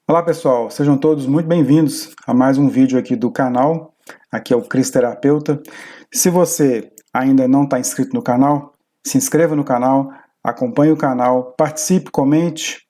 Olá pessoal, sejam todos muito bem-vindos a mais um vídeo aqui do canal. Aqui é o Cris Terapeuta. Se você ainda não está inscrito no canal, se inscreva no canal, acompanhe o canal, participe, comente,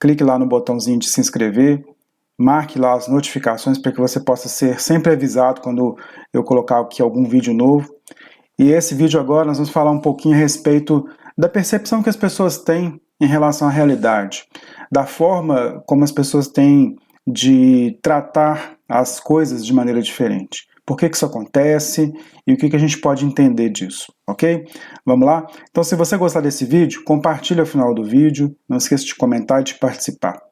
clique lá no botãozinho de se inscrever, marque lá as notificações para que você possa ser sempre avisado quando eu colocar aqui algum vídeo novo. E esse vídeo agora nós vamos falar um pouquinho a respeito da percepção que as pessoas têm em relação à realidade, da forma como as pessoas têm de tratar as coisas de maneira diferente. Por que isso acontece e o que a gente pode entender disso, ok? Vamos lá? Então, se você gostar desse vídeo, compartilhe ao final do vídeo, não esqueça de comentar e de participar.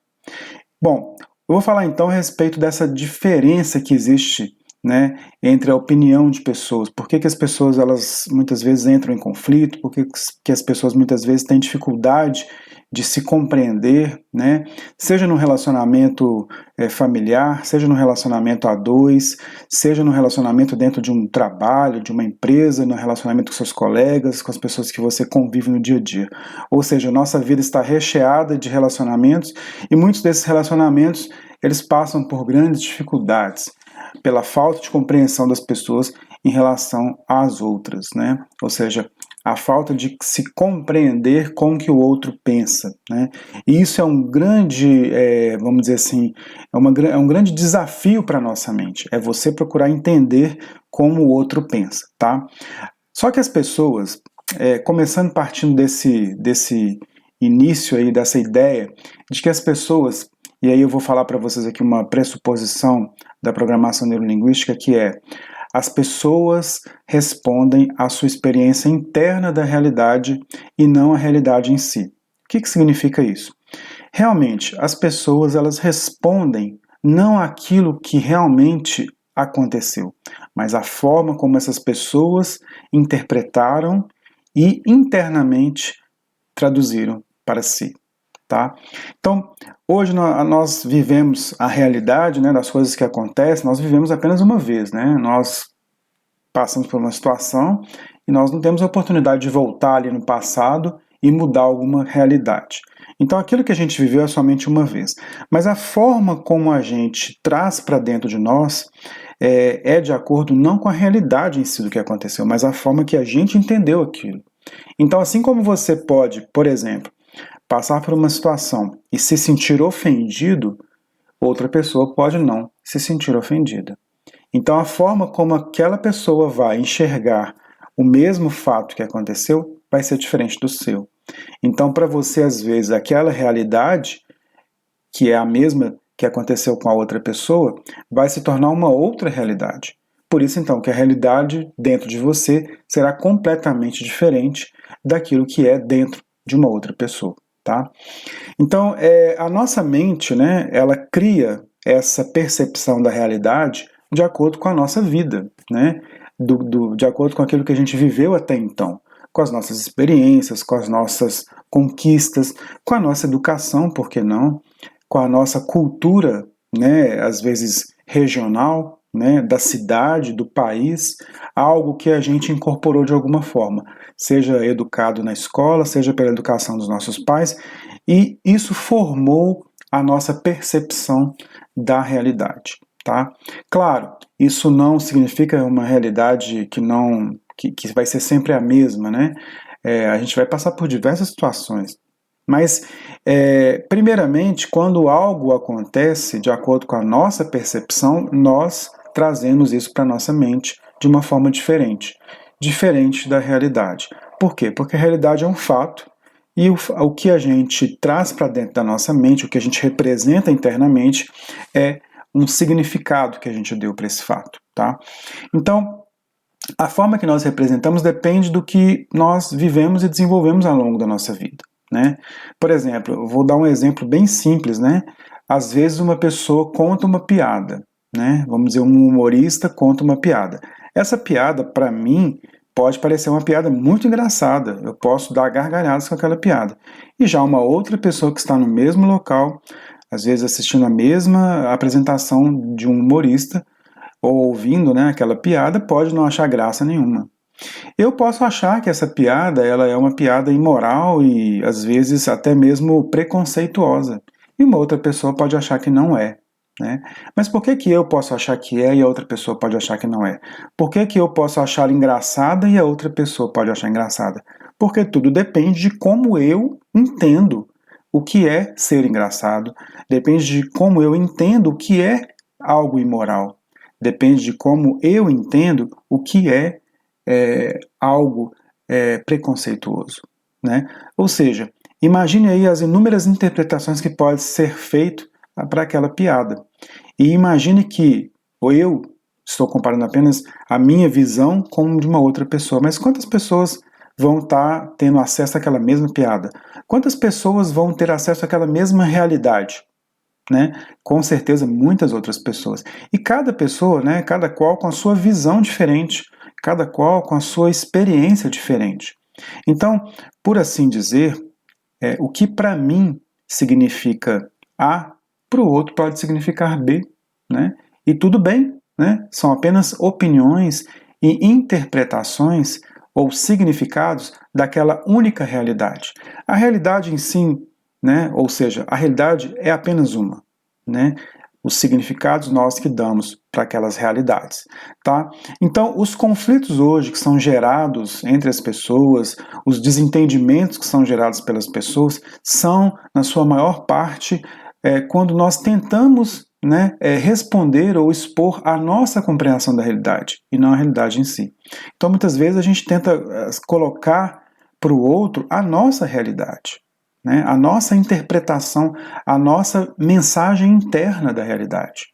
Bom, eu vou falar então a respeito dessa diferença que existe, né, entre a opinião de pessoas. Por que as pessoas elas muitas vezes entram em conflito? Por que as pessoas muitas vezes têm dificuldade de se compreender, né? Seja no relacionamento familiar, seja no relacionamento a dois, seja no relacionamento dentro de um trabalho, de uma empresa, no relacionamento com seus colegas, com as pessoas que você convive no dia a dia. Ou seja, nossa vida está recheada de relacionamentos e muitos desses relacionamentos eles passam por grandes dificuldades pela falta de compreensão das pessoas em relação às outras, né? Ou seja, a falta de se compreender como que o outro pensa, né? E isso é um grande, vamos dizer assim, é um grande desafio para a nossa mente, é você procurar entender como o outro pensa, tá? Só que as pessoas, começando partindo desse início aí, dessa ideia de que as pessoas, e aí eu vou falar para vocês aqui uma pressuposição da programação neurolinguística, que é as pessoas respondem à sua experiência interna da realidade e não à realidade em si. O que significa isso? Realmente, as pessoas elas respondem não àquilo que realmente aconteceu, mas à forma como essas pessoas interpretaram e internamente traduziram para si. Tá? Então, hoje nós vivemos a realidade, né, das coisas que acontecem, nós vivemos apenas uma vez, né? Nós passamos por uma situação e nós não temos a oportunidade de voltar ali no passado e mudar alguma realidade. Então, aquilo que a gente viveu é somente uma vez. Mas a forma como a gente traz para dentro de nós é de acordo não com a realidade em si do que aconteceu, mas a forma que a gente entendeu aquilo. Então, assim como você pode, por exemplo, passar por uma situação e se sentir ofendido, outra pessoa pode não se sentir ofendida. Então, a forma como aquela pessoa vai enxergar o mesmo fato que aconteceu vai ser diferente do seu. Então, para você, às vezes, aquela realidade, que é a mesma que aconteceu com a outra pessoa, vai se tornar uma outra realidade. Por isso, então, que a realidade dentro de você será completamente diferente daquilo que é dentro de uma outra pessoa. Tá? Então, a nossa mente, né, ela cria essa percepção da realidade de acordo com a nossa vida, né, de acordo com aquilo que a gente viveu até então, com as nossas experiências, com as nossas conquistas, com a nossa educação, por que não, com a nossa cultura, né, às vezes regional, né, da cidade, do país, algo que a gente incorporou de alguma forma, seja educado na escola, seja pela educação dos nossos pais, e isso formou a nossa percepção da realidade, tá? Claro, isso não significa uma realidade que vai ser sempre a mesma, né? A gente vai passar por diversas situações, mas, primeiramente, quando algo acontece de acordo com a nossa percepção, nós trazemos isso para a nossa mente de uma forma diferente da realidade. Por quê? Porque a realidade é um fato e o que a gente traz para dentro da nossa mente, o que a gente representa internamente, é um significado que a gente deu para esse fato. Tá? Então, a forma que nós representamos depende do que nós vivemos e desenvolvemos ao longo da nossa vida. Né? Por exemplo, eu vou dar um exemplo bem simples, né? Às vezes uma pessoa conta uma piada, né? Vamos dizer, um humorista conta uma piada. Essa piada, para mim, pode parecer uma piada muito engraçada. Eu posso dar gargalhadas com aquela piada. E já uma outra pessoa que está no mesmo local, às vezes assistindo a mesma apresentação de um humorista, ou ouvindo, né, aquela piada, pode não achar graça nenhuma. Eu posso achar que essa piada ela é uma piada imoral e às vezes até mesmo preconceituosa. e uma outra pessoa pode achar que não é, né? Mas por que que eu posso achar que é e a outra pessoa pode achar que não é? Por que que eu posso achar ela engraçada e a outra pessoa pode achar engraçada? Porque tudo depende de como eu entendo o que é ser engraçado, depende de como eu entendo o que é algo imoral, depende de como eu entendo o que é, algo preconceituoso, né? Ou seja, imagine aí as inúmeras interpretações que pode ser feito para aquela piada. E imagine que eu estou comparando apenas a minha visão com de uma outra pessoa, mas quantas pessoas vão estar tendo acesso àquela mesma piada? Quantas pessoas vão ter acesso àquela mesma realidade? Né? Com certeza muitas outras pessoas. E cada pessoa, né, cada qual com a sua visão diferente, cada qual com a sua experiência diferente. Então, por assim dizer, o que para mim significa A, para o outro pode significar B, né? E tudo bem, né? São apenas opiniões e interpretações ou significados daquela única realidade. A realidade em si, né? Ou seja, a realidade é apenas uma, né? Os significados nós que damos para aquelas realidades, tá? Então, os conflitos hoje que são gerados entre as pessoas, os desentendimentos que são gerados pelas pessoas, são, na sua maior parte, quando nós tentamos, né, responder ou expor a nossa compreensão da realidade, e não a realidade em si. Então, muitas vezes, a gente tenta colocar para o outro a nossa realidade, né, a nossa interpretação, a nossa mensagem interna da realidade.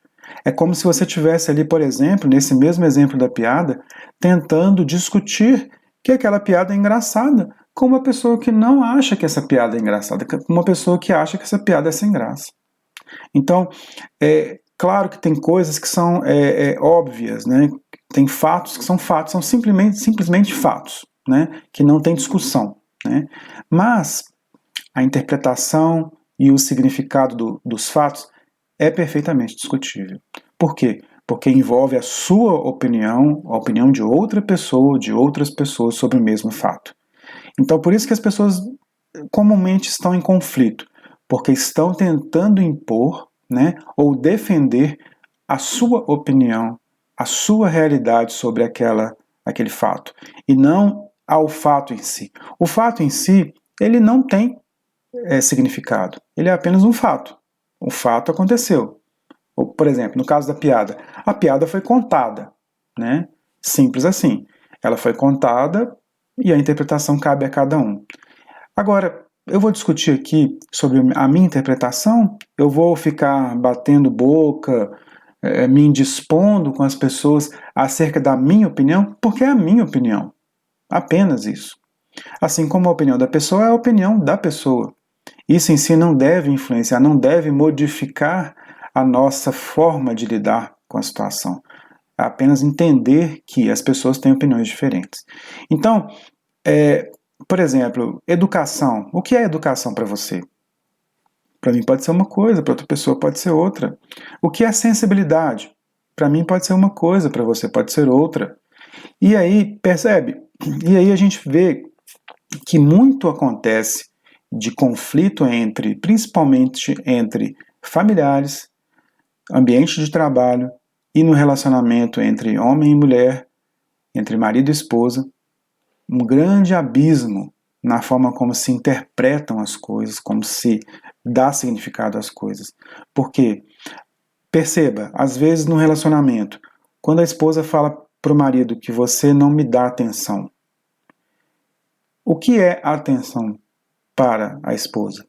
É como se você tivesse ali, por exemplo, nesse mesmo exemplo da piada, tentando discutir que aquela piada é engraçada com uma pessoa que não acha que essa piada é engraçada, com uma pessoa que acha que essa piada é sem graça. Então, claro que tem coisas que são óbvias, né? Tem fatos que são fatos, são simplesmente fatos, né? Que não tem discussão, né? Mas a interpretação e o significado dos fatos é perfeitamente discutível. Por quê? Porque envolve a sua opinião, a opinião de outra pessoa, de outras pessoas sobre o mesmo fato. Então, por isso que as pessoas comumente estão em conflito, porque estão tentando impor, né, ou defender a sua opinião, a sua realidade sobre aquele fato, e não ao fato em si. O fato em si, ele não tem significado, ele é apenas um fato. O fato aconteceu. Ou, por exemplo, no caso da piada, a piada foi contada, né? Simples assim. Ela foi contada e a interpretação cabe a cada um. Agora, eu vou discutir aqui sobre a minha interpretação, eu vou ficar batendo boca, me indispondo com as pessoas acerca da minha opinião, porque é a minha opinião. Apenas isso. Assim como a opinião da pessoa é a opinião da pessoa. Isso em si não deve influenciar, não deve modificar a nossa forma de lidar com a situação. É apenas entender que as pessoas têm opiniões diferentes. Então, por exemplo, educação. O que é educação para você? Para mim pode ser uma coisa, para outra pessoa pode ser outra. O que é sensibilidade? Para mim pode ser uma coisa, para você pode ser outra. E aí, percebe? E aí a gente vê que muito acontece de conflito principalmente entre familiares, ambiente de trabalho e no relacionamento entre homem e mulher, entre marido e esposa, um grande abismo na forma como se interpretam as coisas, como se dá significado às coisas. Porque, perceba, às vezes no relacionamento, quando a esposa fala para o marido que você não me dá atenção, o que é atenção para a esposa?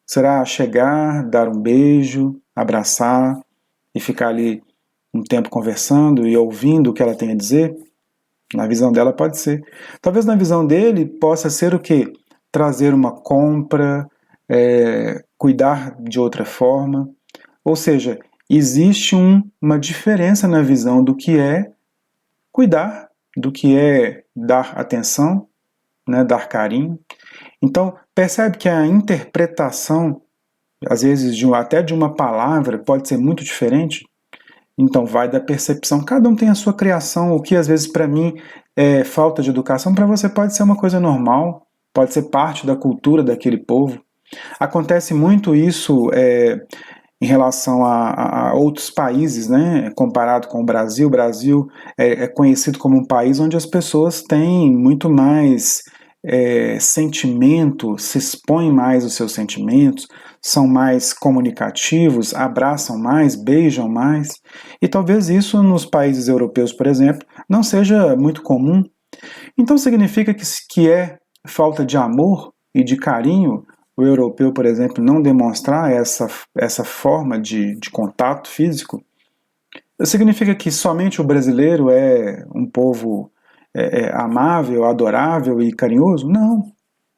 Será chegar, dar um beijo, abraçar e ficar ali um tempo conversando e ouvindo o que ela tem a dizer? Na visão dela pode ser. Talvez na visão dele possa ser o quê? Trazer uma compra, cuidar de outra forma. Ou seja, existe uma diferença na visão do que é cuidar, do que é dar atenção, né, dar carinho. Então, percebe que a interpretação, às vezes até de uma palavra, pode ser muito diferente? Então, vai da percepção. Cada um tem a sua criação. O que às vezes para mim é falta de educação, para você pode ser uma coisa normal, pode ser parte da cultura daquele povo. Acontece muito isso em relação a outros países, né? Comparado com o Brasil. O Brasil é conhecido como um país onde as pessoas têm muito mais sentimento, se expõem mais os seus sentimentos, são mais comunicativos, abraçam mais, beijam mais. E talvez isso nos países europeus, por exemplo, não seja muito comum. Então significa que é falta de amor e de carinho o europeu, por exemplo, não demonstrar essa forma de contato físico? Significa que somente o brasileiro é um povo amável, adorável e carinhoso? Não,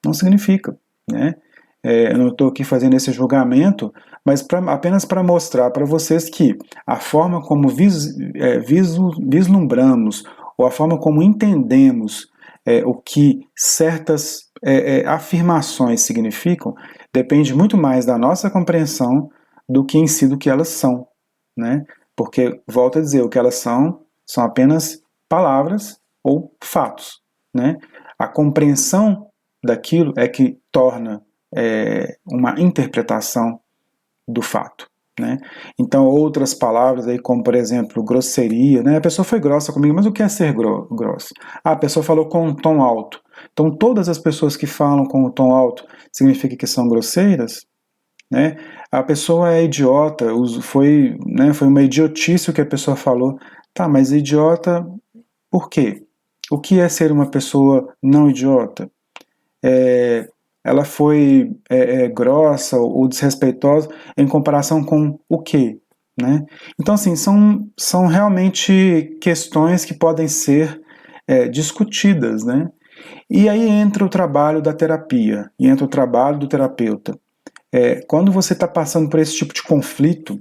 não significa, né? Eu não estou aqui fazendo esse julgamento, mas apenas para mostrar para vocês que a forma como vislumbramos, ou a forma como entendemos o que certas afirmações significam, depende muito mais da nossa compreensão do que em si do que elas são, né? Porque, volto a dizer, o que elas são apenas palavras ou fatos, né? A compreensão daquilo é que torna uma interpretação do fato, né? Então, outras palavras aí, como por exemplo, grosseria, né? A pessoa foi grossa comigo, mas o que é ser grossa? Ah, a pessoa falou com um tom alto. Então, todas as pessoas que falam com um tom alto significa que são grosseiras, né? A pessoa é idiota, foi uma idiotice o que a pessoa falou. Tá, mas idiota por quê? O que é ser uma pessoa não idiota? Ela foi grossa ou desrespeitosa em comparação com o quê? Né? Então, assim, são realmente questões que podem ser discutidas, né? E aí entra o trabalho da terapia, e entra o trabalho do terapeuta. Quando você está passando por esse tipo de conflito,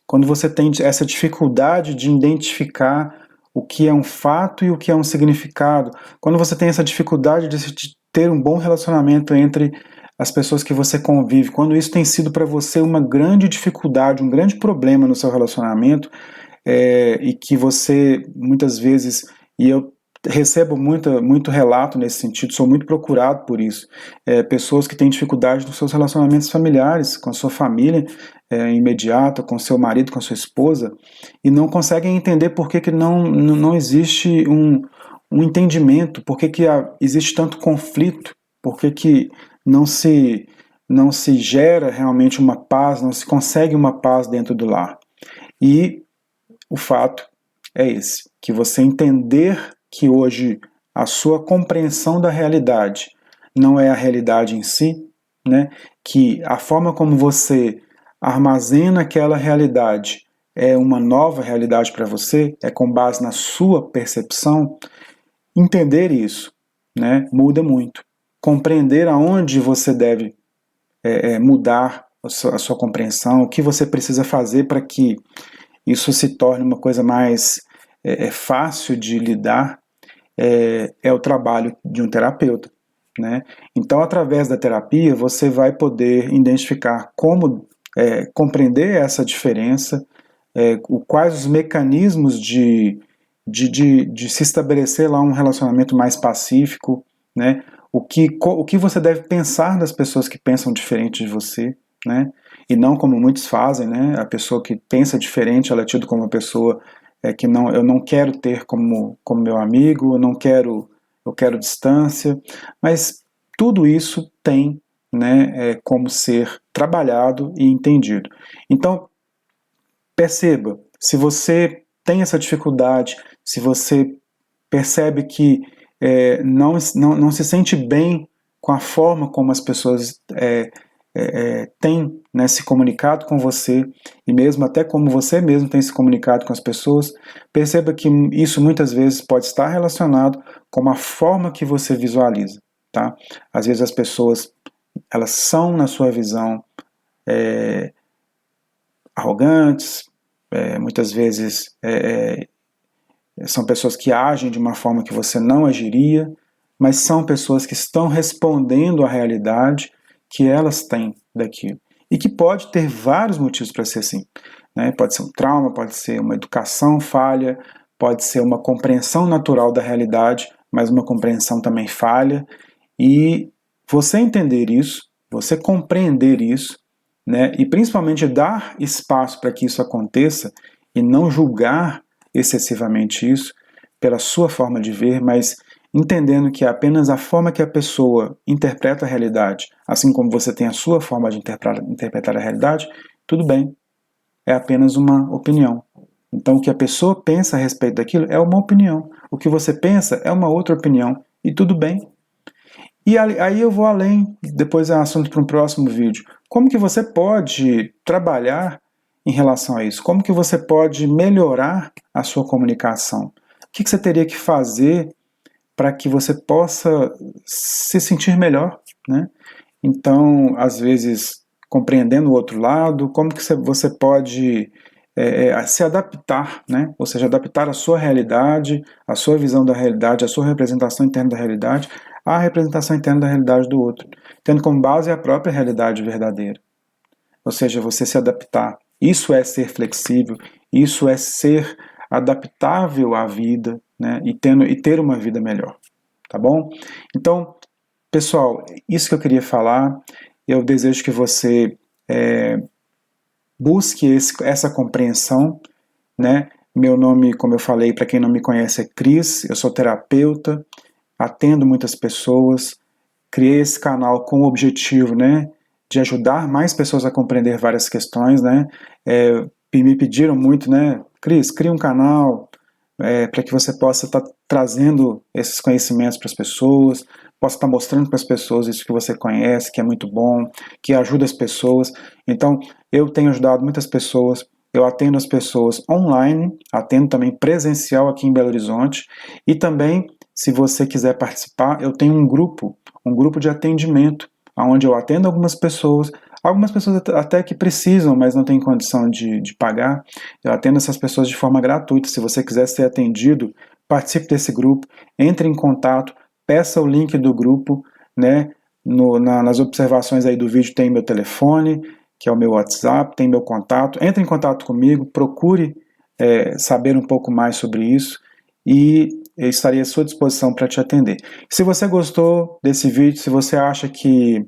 quando você tem essa dificuldade de identificar o que é um fato e o que é um significado, quando você tem essa dificuldade de ter um bom relacionamento entre as pessoas que você convive, quando isso tem sido para você uma grande dificuldade, um grande problema no seu relacionamento, e que você muitas vezes, e eu recebo muito relato nesse sentido, sou muito procurado por isso, pessoas que têm dificuldade nos seus relacionamentos familiares, com a sua família imediata, com seu marido, com a sua esposa, e não conseguem entender por que não existe um entendimento, por que existe tanto conflito, por que não se gera realmente uma paz, não se consegue uma paz dentro do lar. E o fato é esse, que você entender que hoje a sua compreensão da realidade não é a realidade em si, né? Que a forma como você armazena aquela realidade é uma nova realidade para você, é com base na sua percepção. Entender isso, né, muda muito. Compreender aonde você deve mudar a sua compreensão, o que você precisa fazer para que isso se torne uma coisa mais fácil de lidar, é o trabalho de um terapeuta, né? Então, através da terapia, você vai poder identificar como compreender essa diferença, quais os mecanismos de se estabelecer lá um relacionamento mais pacífico, né? O que você deve pensar das pessoas que pensam diferente de você, né? E não como muitos fazem, né? A pessoa que pensa diferente, ela é tida como uma pessoa que eu não quero ter como meu amigo, eu quero distância, mas tudo isso tem, né, como ser trabalhado e entendido. Então, perceba, se você tem essa dificuldade, se você percebe que não se sente bem com a forma como as pessoas têm, né, se comunicado com você, e mesmo até como você mesmo tem se comunicado com as pessoas, perceba que isso muitas vezes pode estar relacionado com a forma que você visualiza. Tá? Às vezes as pessoas elas são, na sua visão, arrogantes, muitas vezes são pessoas que agem de uma forma que você não agiria, mas são pessoas que estão respondendo à realidade que elas têm daquilo. E que pode ter vários motivos para ser assim. Né? Pode ser um trauma, pode ser uma educação falha, pode ser uma compreensão natural da realidade, mas uma compreensão também falha. E você entender isso, você compreender isso, né, e principalmente dar espaço para que isso aconteça e não julgar excessivamente isso pela sua forma de ver, mas entendendo que é apenas a forma que a pessoa interpreta a realidade, assim como você tem a sua forma de interpretar a realidade, tudo bem, é apenas uma opinião. Então, o que a pessoa pensa a respeito daquilo é uma opinião. O que você pensa é uma outra opinião. E tudo bem. E aí eu vou além, depois é assunto para um próximo vídeo. Como que você pode trabalhar em relação a isso? Como que você pode melhorar a sua comunicação? O que você teria que fazer para que você possa se sentir melhor, né? Então, às vezes, compreendendo o outro lado, como que você pode se adaptar, né? Ou seja, adaptar a sua realidade, a sua visão da realidade, a sua representação interna da realidade, à representação interna da realidade do outro, tendo como base a própria realidade verdadeira. Ou seja, você se adaptar. Isso é ser flexível, isso é ser adaptável à vida, né? E ter uma vida melhor, tá bom? Então, pessoal, isso que eu queria falar. Eu desejo que você busque essa compreensão, né? Meu nome, como eu falei, para quem não me conhece, é Cris. Eu sou terapeuta, atendo muitas pessoas. Criei esse canal com o objetivo, né, de ajudar mais pessoas a compreender várias questões, né? Me pediram muito, né, Cris, cria um canal para que você possa estar trazendo esses conhecimentos para as pessoas, possa estar mostrando para as pessoas isso que você conhece, que é muito bom, que ajuda as pessoas. Então, eu tenho ajudado muitas pessoas, eu atendo as pessoas online, atendo também presencial aqui em Belo Horizonte, e também, se você quiser participar, eu tenho um grupo de atendimento, onde eu atendo algumas pessoas até que precisam, mas não têm condição de pagar. Eu atendo essas pessoas de forma gratuita. Se você quiser ser atendido, participe desse grupo, entre em contato, peça o link do grupo, né? Nas observações aí do vídeo tem meu telefone, que é o meu WhatsApp, tem meu contato. Entre em contato comigo, procure saber um pouco mais sobre isso e eu estarei à sua disposição para te atender. Se você gostou desse vídeo, se você acha que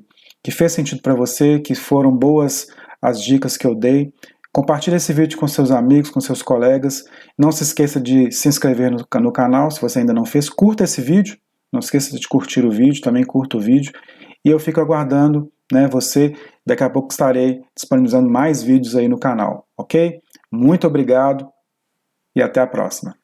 fez sentido para você, que foram boas as dicas que eu dei, compartilhe esse vídeo com seus amigos, com seus colegas. Não se esqueça de se inscrever no canal, se você ainda não fez. Curta esse vídeo, não esqueça de curtir o vídeo, também curta o vídeo. E eu fico aguardando, né, você. Daqui a pouco estarei disponibilizando mais vídeos aí no canal, ok? Muito obrigado e até a próxima.